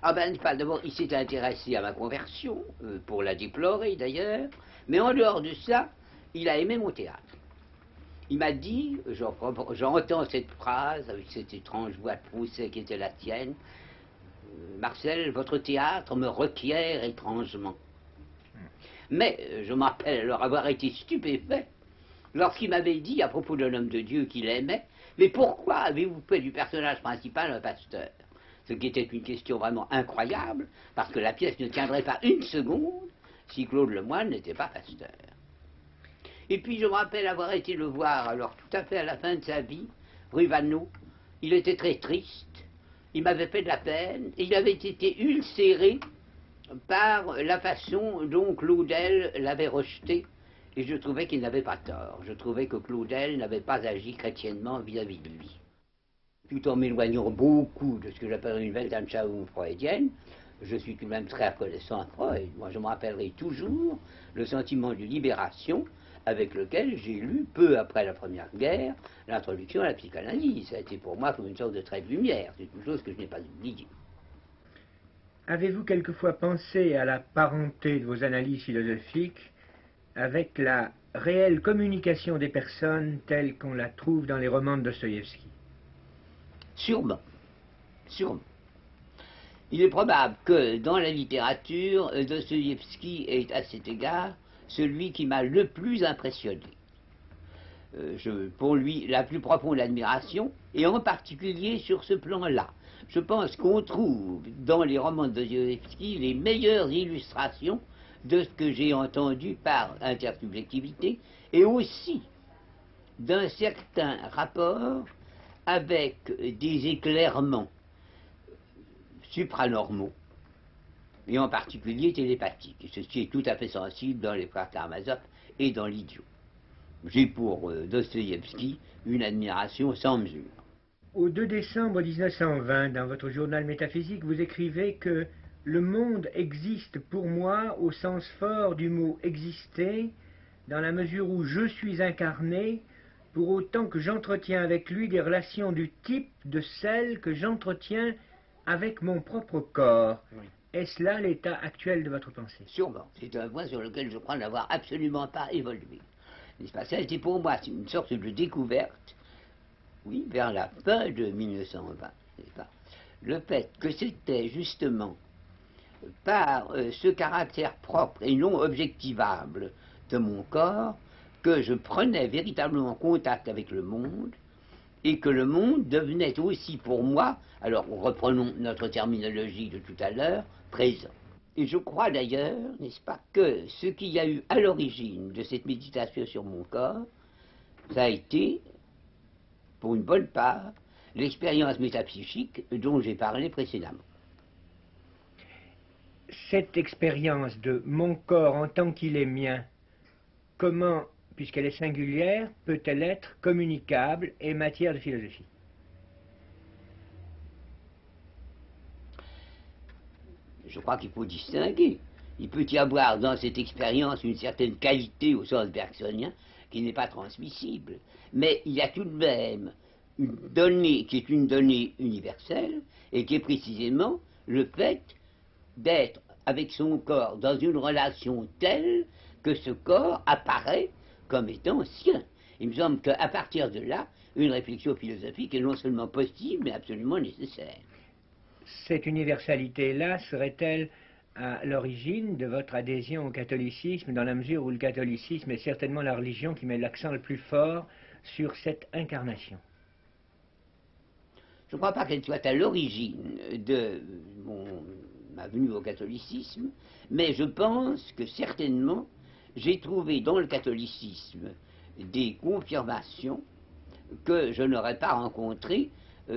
Ah ben, d'abord, il s'est intéressé à ma conversion, pour la déplorer d'ailleurs, mais en dehors de ça, il a aimé mon théâtre. Il m'a dit, j'entends cette phrase avec cette étrange voix de Proust qui était la tienne, Marcel, votre théâtre me requiert étrangement. Mais je m'appelle alors avoir été stupéfait lorsqu'il m'avait dit à propos d'un homme de Dieu qu'il aimait, mais pourquoi avez-vous fait du personnage principal un pasteur? Ce qui était une question vraiment incroyable, parce que la pièce ne tiendrait pas une seconde si Claude Lemoine n'était pas pasteur. Et puis je me rappelle avoir été le voir, alors tout à fait à la fin de sa vie, rue Vaneau. Il était très triste, il m'avait fait de la peine, et il avait été ulcéré par la façon dont Claudel l'avait rejeté, et je trouvais qu'il n'avait pas tort. Je trouvais que Claudel n'avait pas agi chrétiennement vis-à-vis de lui. Tout en m'éloignant beaucoup de ce que j'appelle une Weltanschauung freudienne, je suis tout de même très reconnaissant à Freud. Moi, je me rappellerai toujours le sentiment de libération avec lequel j'ai lu, peu après la Première Guerre, l'introduction à la psychanalyse. Ça a été pour moi comme une sorte de trait de lumière. C'est une chose que je n'ai pas oubliée. Avez-vous quelquefois pensé à la parenté de vos analyses philosophiques avec la réelle communication des personnes telle qu'on la trouve dans les romans de Dostoïevski? Sûrement. Sûrement. Il est probable que dans la littérature, Dostoïevski est à cet égard celui qui m'a le plus impressionné. pour lui la plus profonde admiration, et en particulier sur ce plan-là. Je pense qu'on trouve dans les romans de Dostoïevski les meilleures illustrations de ce que j'ai entendu par intersubjectivité, et aussi d'un certain rapport avec des éclairements supranormaux, et en particulier télépathiques. Et ceci est tout à fait sensible dans les frères Karamazov et dans l'Idiot. J'ai pour Dostoïevski une admiration sans mesure. Au 2 décembre 1920, dans votre journal métaphysique, vous écrivez que le monde existe pour moi au sens fort du mot exister, dans la mesure où je suis incarné, pour autant que j'entretiens avec lui des relations du type de celles que j'entretiens avec mon propre corps. Oui. Est-ce là l'état actuel de votre pensée? Sûrement. C'est un point sur lequel je crois n'avoir absolument pas évolué. N'est-ce pas? Ça a été pour moi une sorte de découverte, oui, vers la fin de 1920, n'est-ce pas? Le fait que c'était justement par ce caractère propre et non objectivable de mon corps que je prenais véritablement contact avec le monde, et que le monde devenait aussi pour moi, alors reprenons notre terminologie de tout à l'heure, présent. Et je crois d'ailleurs, n'est-ce pas, que ce qu'il y a eu à l'origine de cette méditation sur mon corps, ça a été, pour une bonne part, l'expérience métapsychique dont j'ai parlé précédemment. Cette expérience de mon corps en tant qu'il est mien, comment, puisqu'elle est singulière, peut-elle être communicable et matière de philosophie? Je crois qu'il faut distinguer. Il peut y avoir dans cette expérience une certaine qualité au sens bergsonien qui n'est pas transmissible. Mais il y a tout de même une donnée qui est une donnée universelle et qui est précisément le fait d'être avec son corps dans une relation telle que ce corps apparaît comme étant sien. Il me semble qu'à partir de là, une réflexion philosophique est non seulement possible, mais absolument nécessaire. Cette universalité-là serait-elle à l'origine de votre adhésion au catholicisme, dans la mesure où le catholicisme est certainement la religion qui met l'accent le plus fort sur cette incarnation? Je ne crois pas qu'elle soit à l'origine de ma venue au catholicisme, mais je pense que certainement j'ai trouvé dans le catholicisme des confirmations que je n'aurais pas rencontrées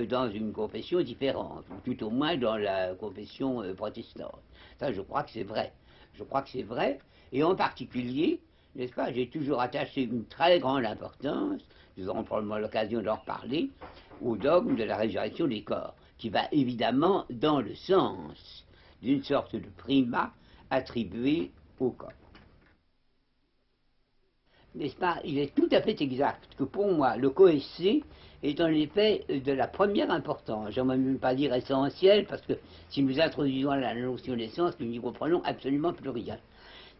dans une confession différente, ou tout au moins dans la confession protestante. Ça, je crois que c'est vrai. Je crois que c'est vrai, et en particulier, n'est-ce pas, j'ai toujours attaché une très grande importance, nous aurons probablement l'occasion d'en reparler, au dogme de la résurrection des corps, qui va évidemment dans le sens d'une sorte de primat attribué au corps. N'est-ce pas, il est tout à fait exact que pour moi, le coessé est en effet de la première importance, j'en même pas dire essentielle, parce que si nous introduisons la notion d'essence, nous n'y comprenons absolument plus rien.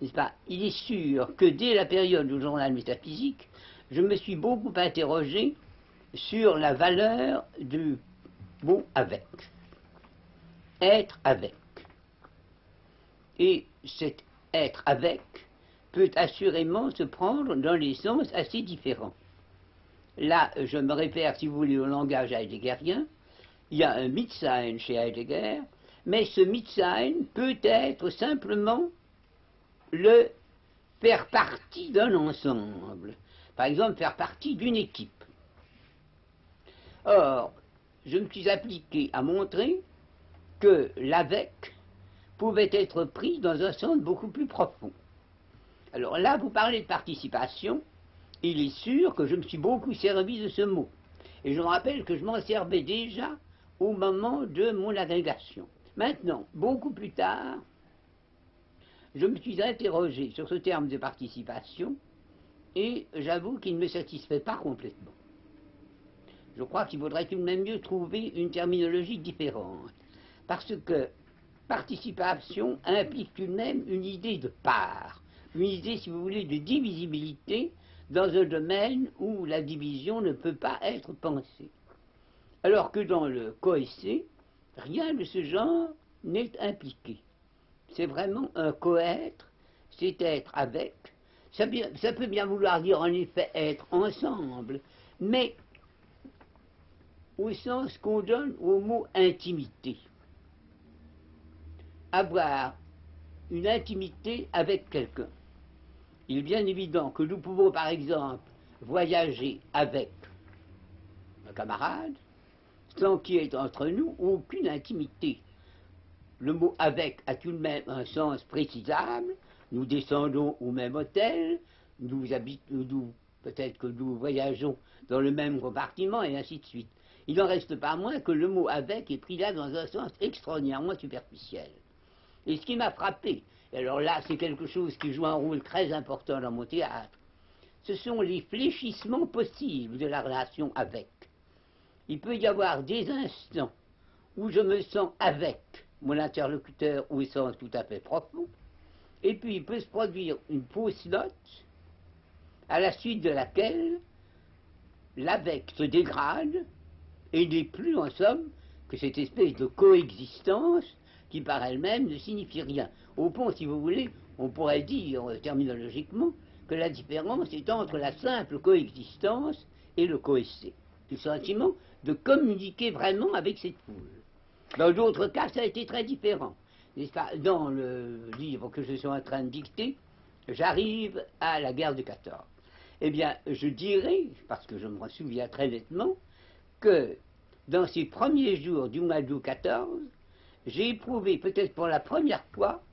N'est-ce pas? Il est sûr que dès la période du journal métaphysique, je me suis beaucoup interrogé sur la valeur du mot avec. Être avec. Et cet être avec peut assurément se prendre dans des sens assez différents. Là, je me réfère, si vous voulez, au langage heideggerien. Il y a un Mitsein chez Heidegger, mais ce Mitsein peut être simplement le faire partie d'un ensemble. Par exemple, faire partie d'une équipe. Or, je me suis appliqué à montrer que l'avec pouvait être pris dans un sens beaucoup plus profond. Alors là, vous parlez de participation, il est sûr que je me suis beaucoup servi de ce mot. Et je me rappelle que je m'en servais déjà au moment de mon agrégation. Maintenant, beaucoup plus tard, je me suis interrogé sur ce terme de participation et j'avoue qu'il ne me satisfait pas complètement. Je crois qu'il vaudrait tout de même mieux trouver une terminologie différente. Parce que participation implique tout de même une idée de part, une idée, si vous voulez, de divisibilité dans un domaine où la division ne peut pas être pensée. Alors que dans le coessé, rien de ce genre n'est impliqué. C'est vraiment un coêtre, c'est être avec, Ça peut bien vouloir dire en effet être ensemble, mais au sens qu'on donne au mot intimité. Avoir une intimité avec quelqu'un. Il est bien évident que nous pouvons par exemple voyager avec un camarade sans qu'il y ait entre nous aucune intimité. Le mot avec a tout de même un sens précisable. Nous descendons au même hôtel, peut-être que nous voyageons dans le même compartiment et ainsi de suite. Il n'en reste pas moins que le mot avec est pris là dans un sens extraordinairement superficiel. Et ce qui m'a frappé, et alors là c'est quelque chose qui joue un rôle très important dans mon théâtre, ce sont les fléchissements possibles de la relation avec. Il peut y avoir des instants où je me sens avec mon interlocuteur au sens tout à fait profond, et puis il peut se produire une fausse note à la suite de laquelle l'avec se dégrade et n'est plus en somme que cette espèce de coexistence qui par elle-même ne signifie rien. Au fond, si vous voulez, on pourrait dire terminologiquement que la différence est entre la simple coexistence et le coessai, le sentiment de communiquer vraiment avec cette foule. Dans d'autres cas, ça a été très différent. N'est-ce pas? Dans le livre que je suis en train de dicter, j'arrive à la guerre de 14. Eh bien, je dirais, parce que je me souviens très nettement, que dans ces premiers jours du mois d'août 14, j'ai éprouvé peut-être pour la première fois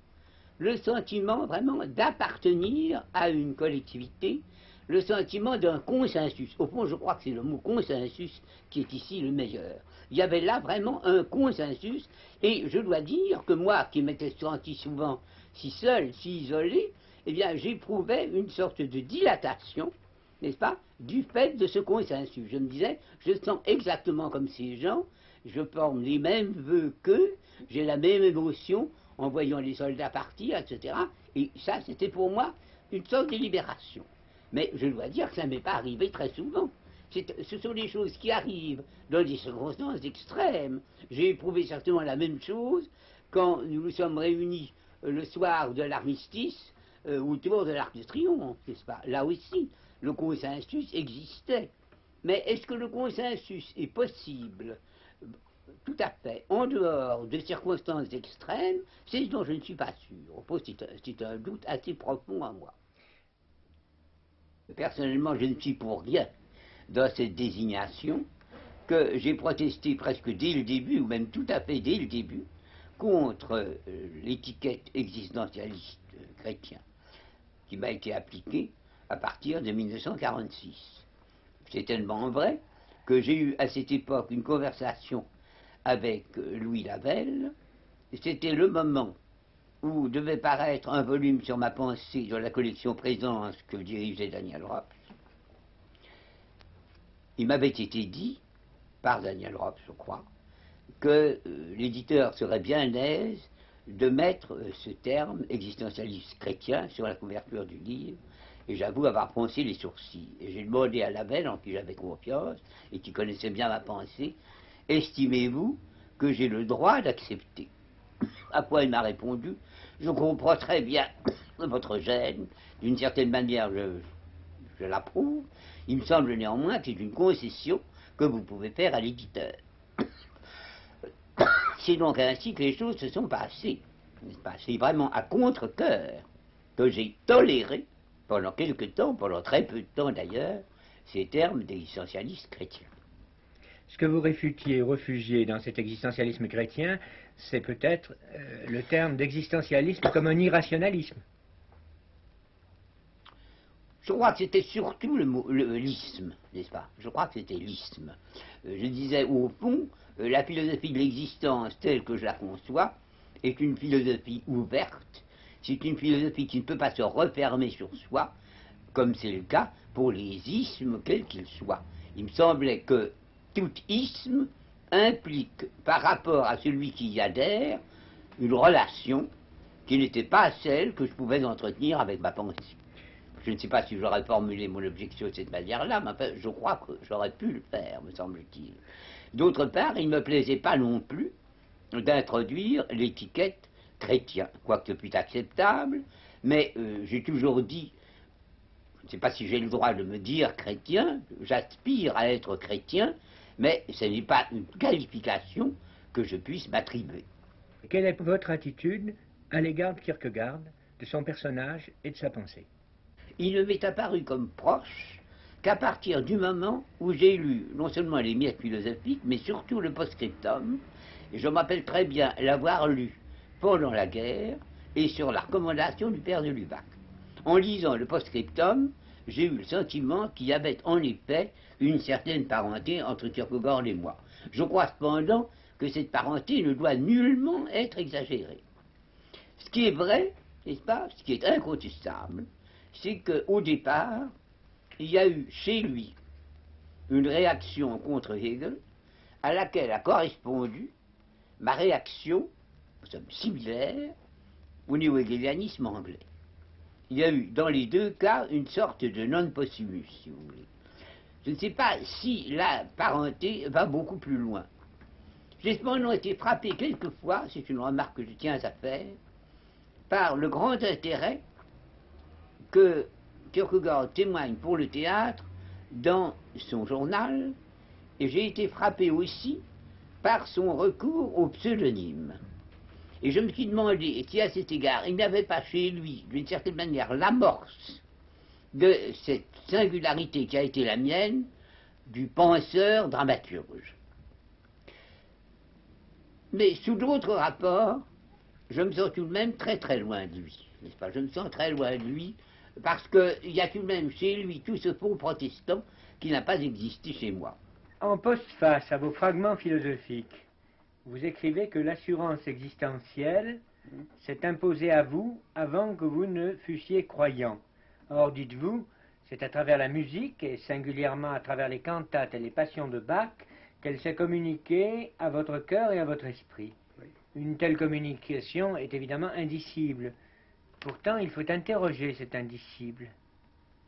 le sentiment vraiment d'appartenir à une collectivité, le sentiment d'un consensus. Au fond, je crois que c'est le mot consensus qui est ici le meilleur. Il y avait là vraiment un consensus, et je dois dire que moi, qui m'étais senti souvent si seul, si isolé, eh bien, j'éprouvais une sorte de dilatation, n'est-ce pas, du fait de ce consensus. Je me disais, je sens exactement comme ces gens, je forme les mêmes vœux qu'eux, j'ai la même émotion en voyant les soldats partir, etc. Et ça, c'était pour moi une sorte de libération. Mais je dois dire que ça ne m'est pas arrivé très souvent. Ce sont des choses qui arrivent dans des circonstances extrêmes. J'ai éprouvé certainement la même chose quand nous nous sommes réunis le soir de l'armistice autour de l'Arc de Triomphe, n'est-ce pas? Là aussi, le consensus existait. Mais est-ce que le consensus est possible tout à fait en dehors de circonstances extrêmes? C'est ce dont je ne suis pas sûr. C'est un doute assez profond en moi. Personnellement, je ne suis pour rien dans cette désignation que j'ai protesté presque dès le début, ou même tout à fait dès le début, contre l'étiquette existentialiste chrétien qui m'a été appliquée à partir de 1946. C'est tellement vrai que j'ai eu à cette époque une conversation avec Louis Lavelle. C'était le moment où devait paraître un volume sur ma pensée dans la collection Présence que dirigeait Daniel Rops. Il m'avait été dit, par Daniel Rops, je crois, que l'éditeur serait bien aise de mettre ce terme existentialiste chrétien sur la couverture du livre, et j'avoue avoir froncé les sourcils. Et j'ai demandé à Lavelle, en qui j'avais confiance, et qui connaissait bien ma pensée, estimez-vous que j'ai le droit d'accepter? À quoi il m'a répondu, je comprends très bien votre gêne, d'une certaine manière je l'approuve, il me semble néanmoins que c'est une concession que vous pouvez faire à l'éditeur. C'est donc ainsi que les choses se sont passées, n'est-ce pas? C'est vraiment à contre-cœur que j'ai toléré pendant quelque temps, pendant très peu de temps d'ailleurs, ces termes d'existentialisme chrétien. Ce que vous refugiez dans cet existentialisme chrétien, c'est peut-être le terme d'existentialisme comme un irrationalisme. Je crois que c'était surtout l'isme, n'est-ce pas? Je crois que c'était l'isme. Je disais, au fond, la philosophie de l'existence telle que je la conçois est une philosophie ouverte. C'est une philosophie qui ne peut pas se refermer sur soi, comme c'est le cas pour les ismes, quels qu'ils soient. Il me semblait que tout isme implique, par rapport à celui qui y adhère, une relation qui n'était pas celle que je pouvais entretenir avec ma pensée. Je ne sais pas si j'aurais formulé mon objection de cette manière-là, mais enfin, je crois que j'aurais pu le faire, me semble-t-il. D'autre part, il ne me plaisait pas non plus d'introduire l'étiquette chrétien, quoique ce fût acceptable, mais j'ai toujours dit ne sais pas si j'ai le droit de me dire chrétien, j'aspire à être chrétien, mais ce n'est pas une qualification que je puisse m'attribuer. Quelle est votre attitude à l'égard de Kierkegaard, de son personnage et de sa pensée? Il ne m'est apparu comme proche qu'à partir du moment où j'ai lu non seulement les miettes philosophiques, mais surtout le post-scriptum, et je m'appelle très bien l'avoir lu pendant la guerre et sur la recommandation du père de Lubac. En lisant le post-scriptum, j'ai eu le sentiment qu'il y avait en effet une certaine parenté entre Kierkegaard et moi. Je crois cependant que cette parenté ne doit nullement être exagérée. Ce qui est vrai, n'est-ce pas, ce qui est incontestable, c'est qu'au départ, il y a eu chez lui une réaction contre Hegel à laquelle a correspondu ma réaction, nous sommes similaires, au néo-hegelianisme anglais. Il y a eu dans les deux cas une sorte de non possumus, si vous voulez. Je ne sais pas si la parenté va beaucoup plus loin. J'ai cependant été frappé quelquefois, c'est une remarque que je tiens à faire, par le grand intérêt que Kierkegaard témoigne pour le théâtre dans son journal, et j'ai été frappé aussi par son recours au pseudonyme. Et je me suis demandé si à cet égard il n'avait pas chez lui, d'une certaine manière, l'amorce de cette singularité qui a été la mienne du penseur dramaturge. Mais sous d'autres rapports, je me sens tout de même très très loin de lui, n'est-ce pas? Je me sens très loin de lui, parce qu'il y a tout de même chez lui tout ce fond protestant qui n'a pas existé chez moi. En postface à vos fragments philosophiques, vous écrivez que l'assurance existentielle s'est imposée à vous avant que vous ne fussiez croyant. Or, dites-vous, c'est à travers la musique, et singulièrement à travers les cantates et les passions de Bach, qu'elle s'est communiquée à votre cœur et à votre esprit. Oui. Une telle communication est évidemment indicible. Pourtant, il faut interroger cet indicible.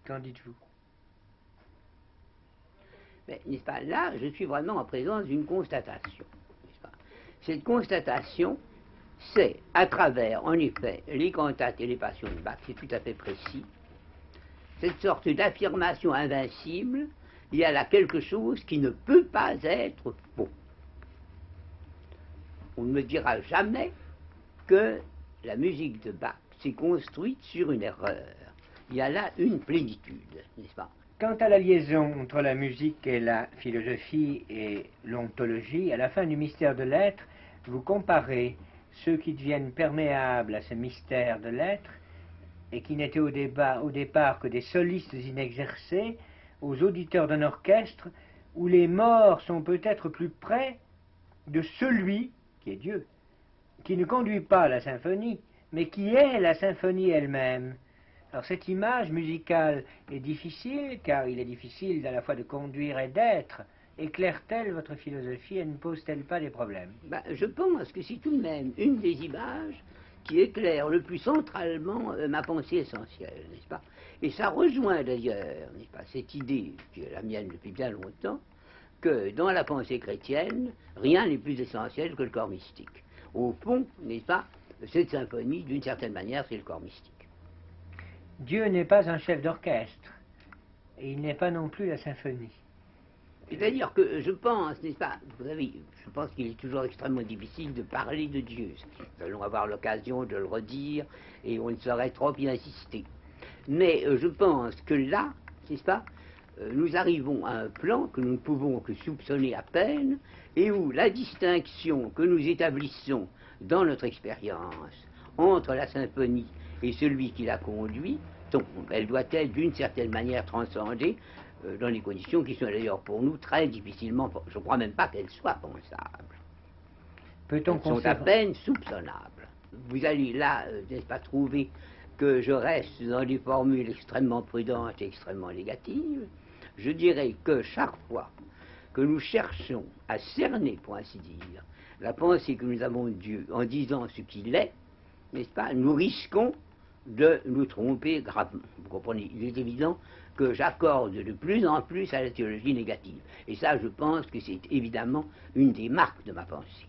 Qu'en dites-vous? Mais, n'est-ce pas, là, je suis vraiment en présence d'une constatation. N'est-ce pas? Cette constatation, c'est à travers, en effet, les cantates et les passions de Bach, c'est tout à fait précis, cette sorte d'affirmation invincible, il y a là quelque chose qui ne peut pas être faux. On ne me dira jamais que la musique de Bach s'est construite sur une erreur. Il y a là une plénitude, n'est-ce pas? Quant à la liaison entre la musique et la philosophie et l'ontologie, à la fin du mystère de l'être, vous comparez ceux qui deviennent perméables à ce mystère de l'être et qui n'étaient au départ que des solistes inexercés, aux auditeurs d'un orchestre où les morts sont peut-être plus près de celui qui est Dieu, qui ne conduit pas la symphonie, mais qui est la symphonie elle-même. Alors cette image musicale est difficile, car il est difficile à la fois de conduire et d'être. Éclaire-t-elle votre philosophie et ne pose-t-elle pas des problèmes? Je pense que c'est tout de même une des images qui éclaire le plus centralement ma pensée essentielle, n'est-ce pas? Et ça rejoint d'ailleurs, n'est-ce pas, cette idée, qui est la mienne depuis bien longtemps, que dans la pensée chrétienne, rien n'est plus essentiel que le corps mystique. Au fond, n'est-ce pas, cette symphonie, d'une certaine manière, c'est le corps mystique. Dieu n'est pas un chef d'orchestre, et il n'est pas non plus la symphonie. C'est-à-dire que je pense, n'est-ce pas, vous savez, je pense qu'il est toujours extrêmement difficile de parler de Dieu. Nous allons avoir l'occasion de le redire, et on ne saurait trop y insister. Mais je pense que là, n'est-ce pas, nous arrivons à un plan que nous ne pouvons que soupçonner à peine, et où la distinction que nous établissons dans notre expérience entre la symphonie et celui qui la conduit, donc elle doit être d'une certaine manière transcendée dans les conditions qui sont d'ailleurs pour nous très difficilement, je ne crois même pas qu'elles soient pensables. Elles sont à peine soupçonnables. Vous allez là, n'est-ce pas, trouver que je reste dans des formules extrêmement prudentes et extrêmement négatives. Je dirais que chaque fois que nous cherchons à cerner, pour ainsi dire, la pensée que nous avons de Dieu en disant ce qu'il est, n'est-ce pas, nous risquons de nous tromper gravement. Vous comprenez? Il est évident que j'accorde de plus en plus à la théologie négative. Et ça, je pense que c'est évidemment une des marques de ma pensée.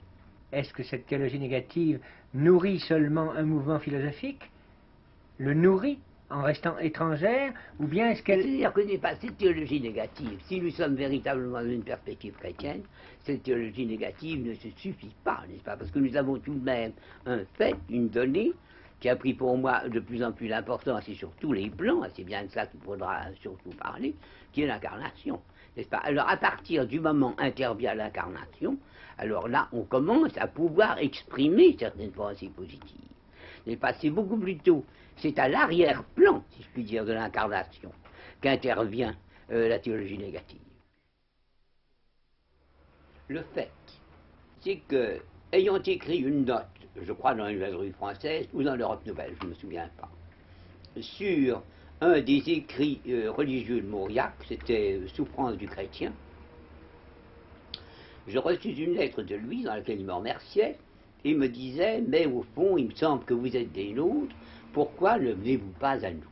Est-ce que cette théologie négative nourrit seulement un mouvement philosophique? Le nourrit? en restant étrangère, ou bien est-ce qu'elle... C'est-à-dire que n'est pas cette théologie négative. Si nous sommes véritablement dans une perspective chrétienne, cette théologie négative ne se suffit pas, n'est-ce pas? Parce que nous avons tout de même un fait, une donnée, qui a pris pour moi de plus en plus d'importance, et sur tous les plans, c'est bien de ça qu'il faudra surtout parler, qui est l'incarnation, n'est-ce pas? Alors à partir du moment où intervient l'incarnation, alors là on commence à pouvoir exprimer certaines pensées positives. N'est-ce pas? C'est beaucoup plus tôt, c'est à l'arrière-plan, si je puis dire, de l'incarnation, qu'intervient la théologie négative. Le fait, c'est que, ayant écrit une note, je crois dans une revue française ou dans l'Europe Nouvelle, je ne me souviens pas, sur un des écrits religieux de Mauriac, c'était Souffrance du chrétien, je reçus une lettre de lui dans laquelle il me remerciait et me disait, mais au fond, il me semble que vous êtes des nôtres, pourquoi ne venez-vous pas à nous?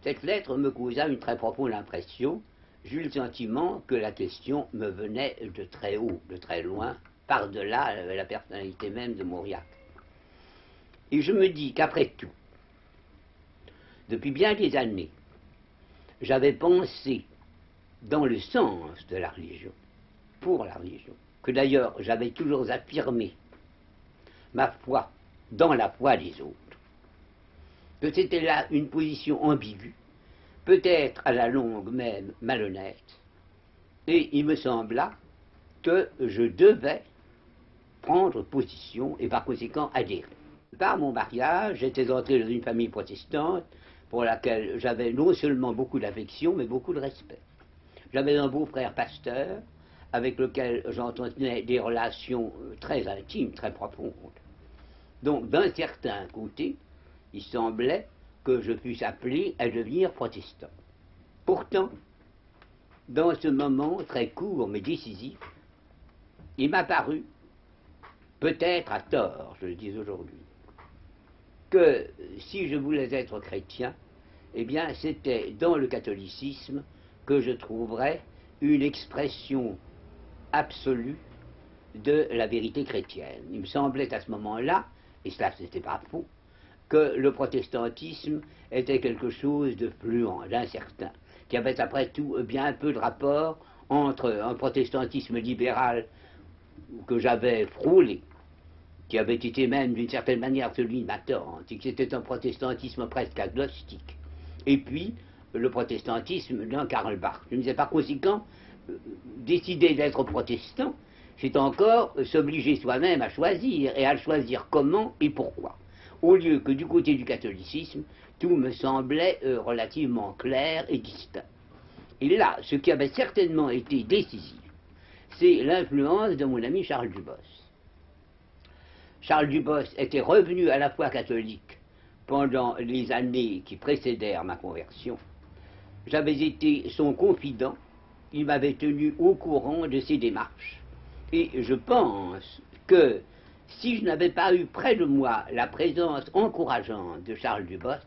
Cette lettre me causa une très profonde impression. J'eus le sentiment que la question me venait de très haut, de très loin, par-delà la personnalité même de Mauriac. Et je me dis qu'après tout, depuis bien des années, j'avais pensé dans le sens de la religion, pour la religion, que d'ailleurs j'avais toujours affirmé ma foi dans la foi des autres, que c'était là une position ambiguë, peut-être à la longue même malhonnête, et il me sembla que je devais prendre position et par conséquent adhérer. Par mon mariage, j'étais entré dans une famille protestante pour laquelle j'avais non seulement beaucoup d'affection, mais beaucoup de respect. J'avais un beau-frère pasteur avec lequel j'entretenais des relations très intimes, très profondes. Donc, d'un certain côté, il semblait que je fusse appelé à devenir protestant. Pourtant, dans ce moment très court mais décisif, il m'a paru, peut-être à tort, je le dis aujourd'hui, que si je voulais être chrétien, eh bien c'était dans le catholicisme que je trouverais une expression absolue de la vérité chrétienne. Il me semblait à ce moment-là, et cela n'était pas faux, que le protestantisme était quelque chose de fluent, d'incertain, qui avait après tout bien un peu de rapport entre un protestantisme libéral que j'avais frôlé, qui avait été même d'une certaine manière celui de ma tante, et qui était un protestantisme presque agnostique, et puis le protestantisme d'un Karl Barth. Je ne disais par conséquent, décider d'être protestant, c'est encore s'obliger soi-même à choisir, et à choisir comment et pourquoi. Au lieu que du côté du catholicisme, tout me semblait relativement clair et distinct. Et là, ce qui avait certainement été décisif, c'est l'influence de mon ami Charles Dubos. Charles Dubos était revenu à la foi catholique pendant les années qui précédèrent ma conversion. J'avais été son confident, il m'avait tenu au courant de ses démarches. Et je pense que si je n'avais pas eu près de moi la présence encourageante de Charles Dubos,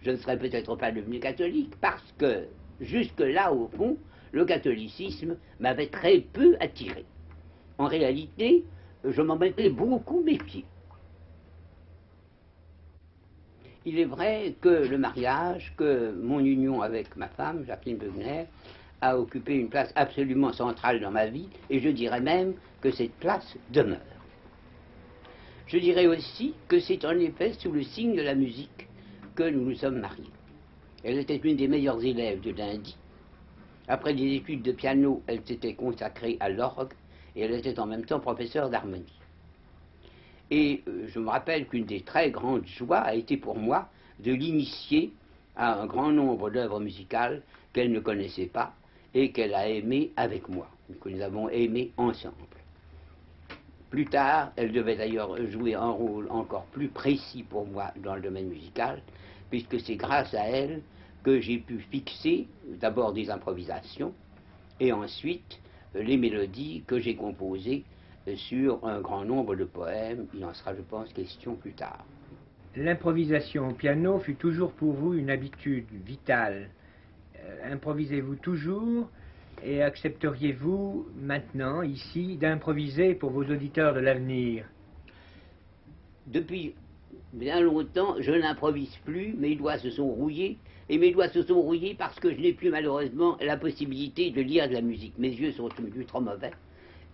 je ne serais peut-être pas devenu catholique, parce que jusque-là, au fond, le catholicisme m'avait très peu attiré. En réalité, je m'en étais beaucoup méfié. Il est vrai que le mariage, que mon union avec ma femme, Jacqueline Beuguner, a occupé une place absolument centrale dans ma vie, et je dirais même que cette place demeure. Je dirais aussi que c'est en effet sous le signe de la musique que nous nous sommes mariés. Elle était une des meilleures élèves de Dindy. Après des études de piano, elle s'était consacrée à l'orgue, et elle était en même temps professeure d'harmonie. Et je me rappelle qu'une des très grandes joies a été pour moi de l'initier à un grand nombre d'œuvres musicales qu'elle ne connaissait pas et qu'elle a aimées avec moi, que nous avons aimées ensemble. Plus tard, elle devait d'ailleurs jouer un rôle encore plus précis pour moi dans le domaine musical, puisque c'est grâce à elle que j'ai pu fixer d'abord des improvisations et ensuite les mélodies que j'ai composées sur un grand nombre de poèmes. Il en sera, je pense, question plus tard. L'improvisation au piano fut toujours pour vous une habitude vitale. Improvisez-vous toujours et accepteriez-vous maintenant, ici, d'improviser pour vos auditeurs de l'avenir? Depuis bien longtemps, je n'improvise plus, mes doigts se sont rouillés, et mes doigts se sont rouillés parce que je n'ai plus malheureusement la possibilité de lire de la musique. Mes yeux sont devenus trop mauvais,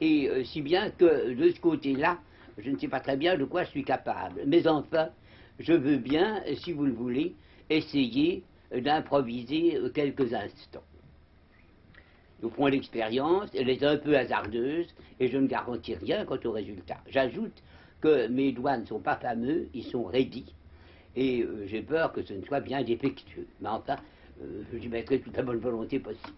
et si bien que de ce côté-là, je ne sais pas très bien de quoi je suis capable. Mais enfin, je veux bien, si vous le voulez, essayer d'improviser quelques instants. Au fond, l'expérience, elle est un peu hasardeuse, et je ne garantis rien quant au résultat. J'ajoute que mes doigts ne sont pas fameux, ils sont raidis, et j'ai peur que ce ne soit bien défectueux. Mais enfin, j'y mettrai toute la bonne volonté possible.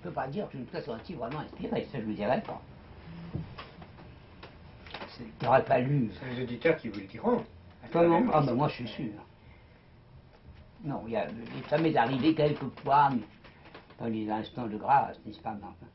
peux pas dire que je me serais senti vraiment inspiré, ça je ne le dirais pas. Tu n'aurais pas lu. C'est les auditeurs qui vous le diront. Comment? Ah ben moi je suis sûr. Non, ça m'est arrivé quelquefois dans les instants de grâce, n'est-ce pas, Martin?